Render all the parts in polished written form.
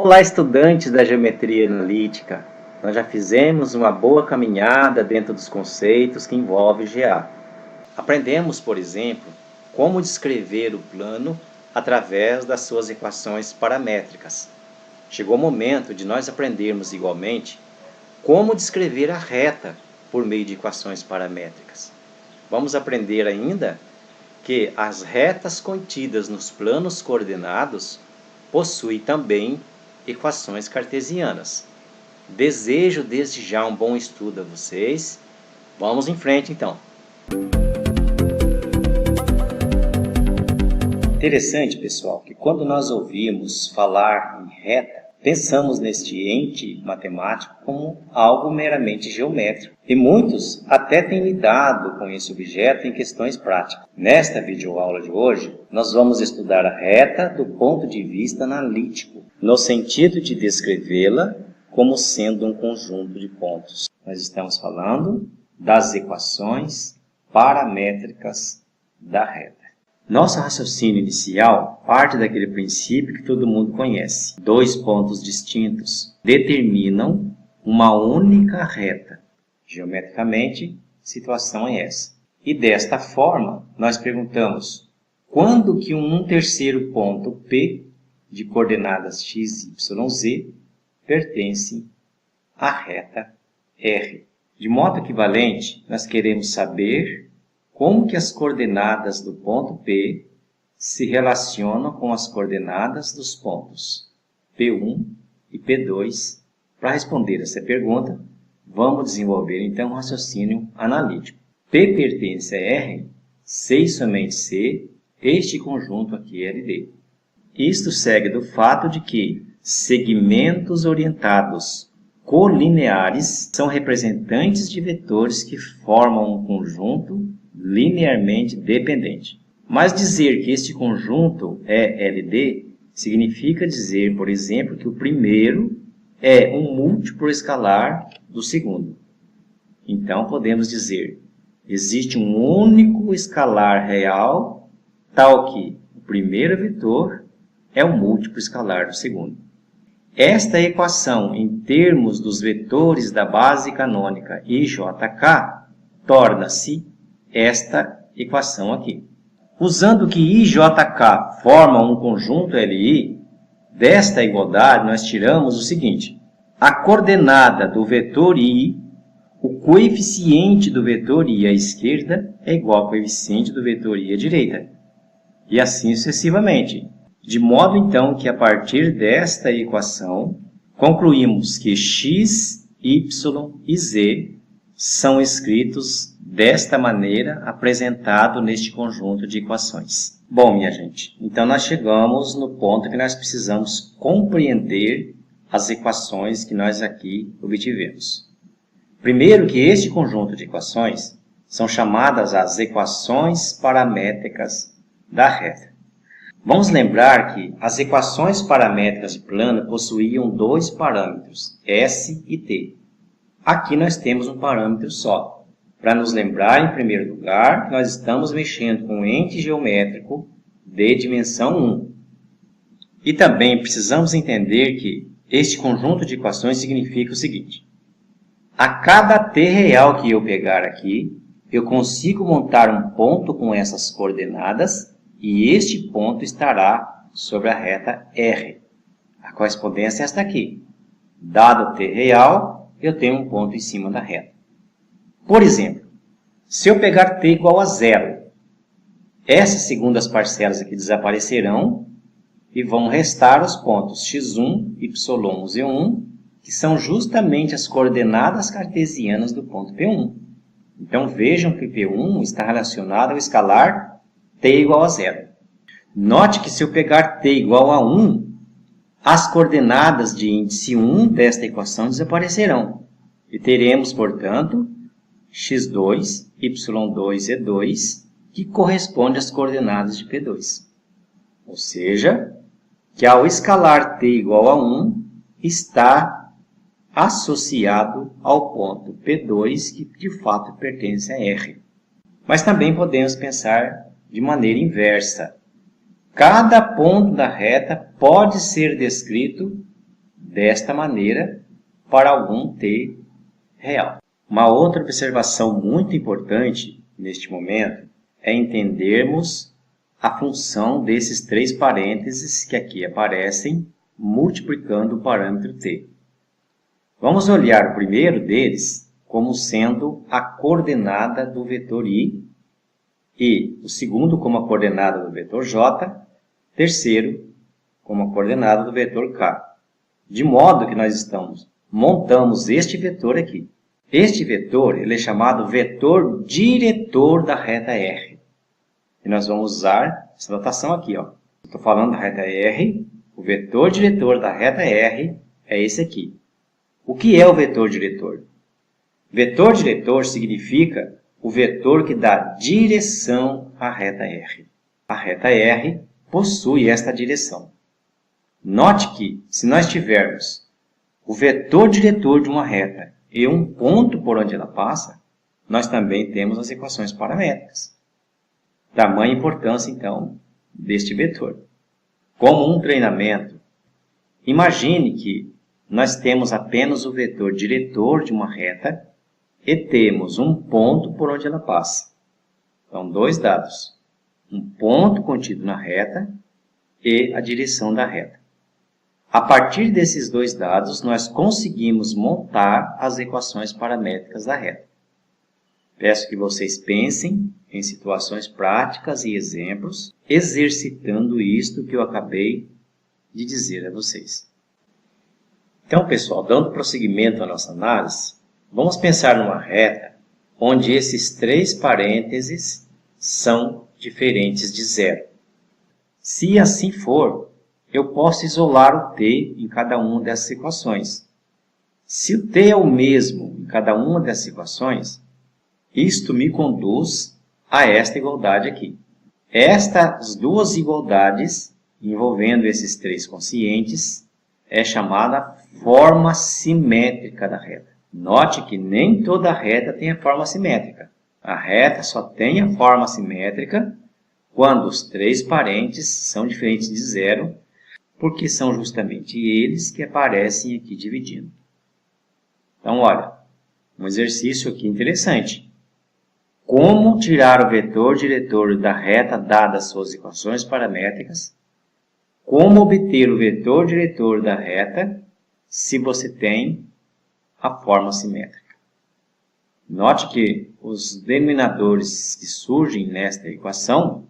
Olá, estudantes da geometria analítica. Nós já fizemos uma boa caminhada dentro dos conceitos que envolvem GA. Aprendemos, por exemplo, como descrever o plano através das suas equações paramétricas. Chegou o momento de nós aprendermos igualmente como descrever a reta por meio de equações paramétricas. Vamos aprender ainda que as retas contidas nos planos coordenados possuem também equações cartesianas. Desejo desde já um bom estudo a vocês. Vamos em frente então. Interessante, pessoal, que quando nós ouvimos falar em reta, pensamos neste ente matemático como algo meramente geométrico. E muitos até têm lidado com esse objeto em questões práticas. Nesta videoaula de hoje, nós vamos estudar a reta do ponto de vista analítico, no sentido de descrevê-la como sendo um conjunto de pontos. Nós estamos falando das equações paramétricas da reta. Nosso raciocínio inicial parte daquele princípio que todo mundo conhece. Dois pontos distintos determinam uma única reta. Geometricamente, a situação é essa. E desta forma, nós perguntamos quando que um terceiro ponto P de coordenadas x, y, z pertence à reta R. De modo equivalente, nós queremos saber como que as coordenadas do ponto P se relacionam com as coordenadas dos pontos P1 e P2. Para responder essa pergunta, vamos desenvolver então um raciocínio analítico. P pertence a R, C e somente C, este conjunto aqui é LD. Isto segue do fato de que segmentos orientados colineares são representantes de vetores que formam um conjunto linearmente dependente. Mas dizer que este conjunto é LD significa dizer, por exemplo, que o primeiro é um múltiplo escalar do segundo. Então, podemos dizer, existe um único escalar real, tal que o primeiro vetor é um múltiplo escalar do segundo. Esta equação, em termos dos vetores da base canônica IJK, torna-se esta equação aqui. Usando que IJK forma um conjunto LI, desta igualdade nós tiramos o seguinte: a coordenada do vetor I, o coeficiente do vetor I à esquerda é igual ao coeficiente do vetor I à direita. E assim sucessivamente. De modo então que a partir desta equação, concluímos que x, y e z são escritos desta maneira apresentado neste conjunto de equações. Bom, minha gente, então nós chegamos no ponto que nós precisamos compreender as equações que nós aqui obtivemos. Primeiro que este conjunto de equações são chamadas as equações paramétricas da reta. Vamos lembrar que as equações paramétricas de plano possuíam dois parâmetros, S e T. Aqui nós temos um parâmetro só. Para nos lembrar, em primeiro lugar, que nós estamos mexendo com um ente geométrico de dimensão 1. E também precisamos entender que este conjunto de equações significa o seguinte: a cada t real que eu pegar aqui, eu consigo montar um ponto com essas coordenadas e este ponto estará sobre a reta R. A correspondência é esta aqui. Dado t real, eu tenho um ponto em cima da reta. Por exemplo, se eu pegar t igual a 0, essas segundas parcelas aqui desaparecerão e vão restar os pontos x1, y1, z1, que são justamente as coordenadas cartesianas do ponto P1. Então vejam que P1 está relacionado ao escalar t igual a 0. Note que se eu pegar t igual a 1, as coordenadas de índice 1 desta equação desaparecerão. E teremos, portanto, x2, y2, z2, que corresponde às coordenadas de P2. Ou seja, que ao escalar t igual a 1, está associado ao ponto P2, que de fato pertence a R. Mas também podemos pensar de maneira inversa. Cada ponto da reta pode ser descrito desta maneira para algum t real. Uma outra observação muito importante neste momento é entendermos a função desses 3 parênteses que aqui aparecem, multiplicando o parâmetro t. Vamos olhar o primeiro deles como sendo a coordenada do vetor i, e o segundo como a coordenada do vetor j, terceiro como a coordenada do vetor k. De modo que nós montamos este vetor aqui. Este vetor ele é chamado vetor diretor da reta R. E nós vamos usar essa notação aqui. Estou falando da reta R, o vetor diretor da reta R é esse aqui. O que é o vetor diretor? Vetor diretor significa o vetor que dá direção à reta R. A reta R possui esta direção. Note que, se nós tivermos o vetor diretor de uma reta e um ponto por onde ela passa, nós também temos as equações paramétricas. Tamanha importância, então, deste vetor. Como um treinamento, imagine que nós temos apenas o vetor diretor de uma reta e temos um ponto por onde ela passa. Então, 2 dados. Um ponto contido na reta e a direção da reta. A partir desses 2 dados, nós conseguimos montar as equações paramétricas da reta. Peço que vocês pensem em situações práticas e exemplos, exercitando isto que eu acabei de dizer a vocês. Então, pessoal, dando prosseguimento à nossa análise, vamos pensar numa reta onde esses 3 parênteses são diferentes de zero. Se assim for, eu posso isolar o t em cada uma dessas equações. Se o t é o mesmo em cada uma dessas equações, isto me conduz a esta igualdade aqui. Estas 2 igualdades, envolvendo esses 3 quocientes, é chamada forma simétrica da reta. Note que nem toda reta tem a forma simétrica. A reta só tem a forma simétrica quando os 3 parênteses são diferentes de zero, porque são justamente eles que aparecem aqui dividindo. Então, olha, um exercício aqui interessante. Como tirar o vetor diretor da reta dadas suas equações paramétricas? Como obter o vetor diretor da reta se você tem a forma simétrica? Note que os denominadores que surgem nesta equação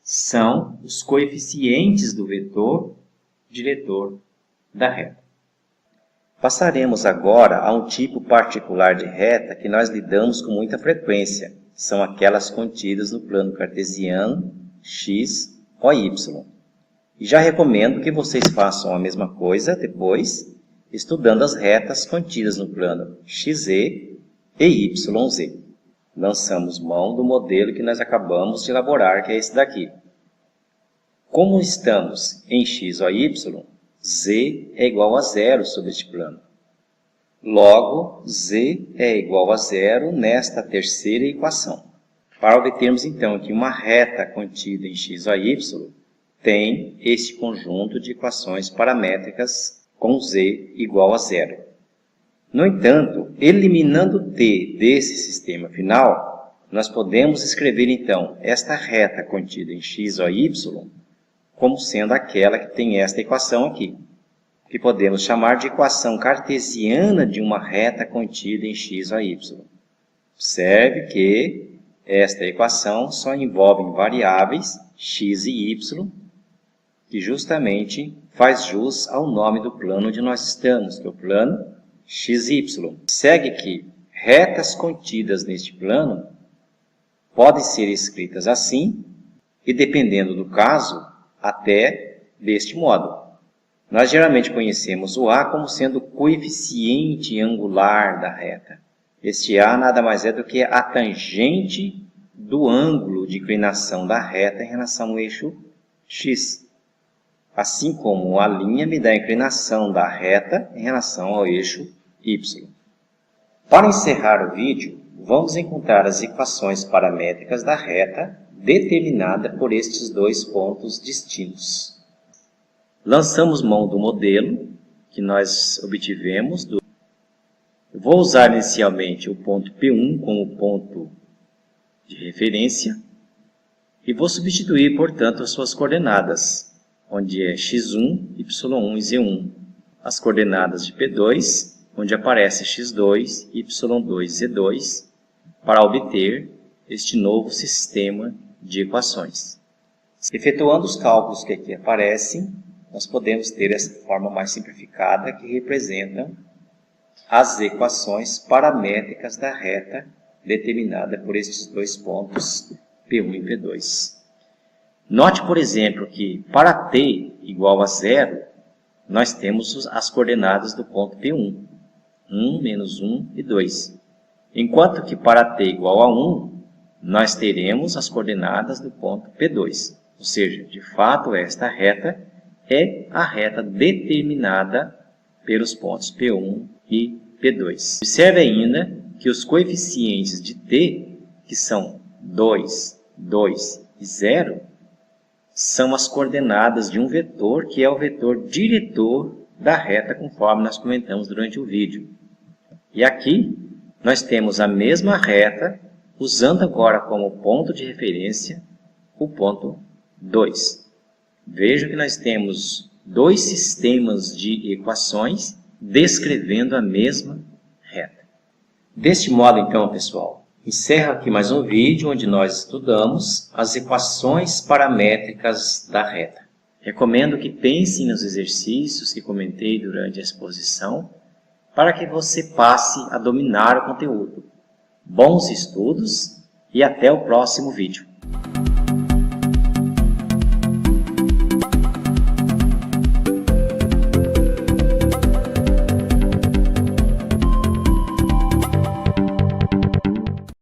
são os coeficientes do vetor diretor da reta. Passaremos agora a um tipo particular de reta que nós lidamos com muita frequência. São aquelas contidas no plano cartesiano x ou y. E já recomendo que vocês façam a mesma coisa depois, estudando as retas contidas no plano xe e yz. Lançamos mão do modelo que nós acabamos de elaborar, que é esse daqui. Como estamos em x ou y, z é igual a zero sobre este plano. Logo, z é igual a zero nesta terceira equação. Para obtermos, então, que uma reta contida em x ou y tem este conjunto de equações paramétricas com z igual a zero. No entanto, eliminando t desse sistema final, nós podemos escrever, então, esta reta contida em x ou y como sendo aquela que tem esta equação aqui, que podemos chamar de equação cartesiana de uma reta contida em x ou y. Observe que esta equação só envolve variáveis x e y, que justamente faz jus ao nome do plano onde nós estamos, que é o plano xy. Segue que retas contidas neste plano podem ser escritas assim, e dependendo do caso, até deste modo. Nós geralmente conhecemos o A como sendo o coeficiente angular da reta. Este A nada mais é do que a tangente do ângulo de inclinação da reta em relação ao eixo x. Assim como a linha me dá a inclinação da reta em relação ao eixo y. Para encerrar o vídeo, vamos encontrar as equações paramétricas da reta determinada por estes 2 pontos distintos. Lançamos mão do modelo, que nós obtivemos. Eu vou usar inicialmente o ponto P1 como ponto de referência e vou substituir, portanto, as suas coordenadas, onde é x1, y1 e z1. As coordenadas de P2, onde aparece x2, y2 e z2, para obter este novo sistema de equações. Efetuando os cálculos que aqui aparecem, nós podemos ter essa forma mais simplificada que representa as equações paramétricas da reta determinada por estes dois pontos P1 e P2. Note, por exemplo, que para t igual a 0, nós temos as coordenadas do ponto P1, 1, menos 1 e 2. Enquanto que para t igual a 1, nós teremos as coordenadas do ponto P2. Ou seja, de fato, esta reta é a reta determinada pelos pontos P1 e P2. Observe ainda que os coeficientes de t, que são 2, 2 e 0, são as coordenadas de um vetor que é o vetor diretor da reta, conforme nós comentamos durante o vídeo. E aqui nós temos a mesma reta, usando agora como ponto de referência o ponto 2. Veja que nós temos dois sistemas de equações descrevendo a mesma reta. Deste modo, então, pessoal, encerro aqui mais um vídeo onde nós estudamos as equações paramétricas da reta. Recomendo que pensem nos exercícios que comentei durante a exposição para que você passe a dominar o conteúdo. Bons estudos e até o próximo vídeo.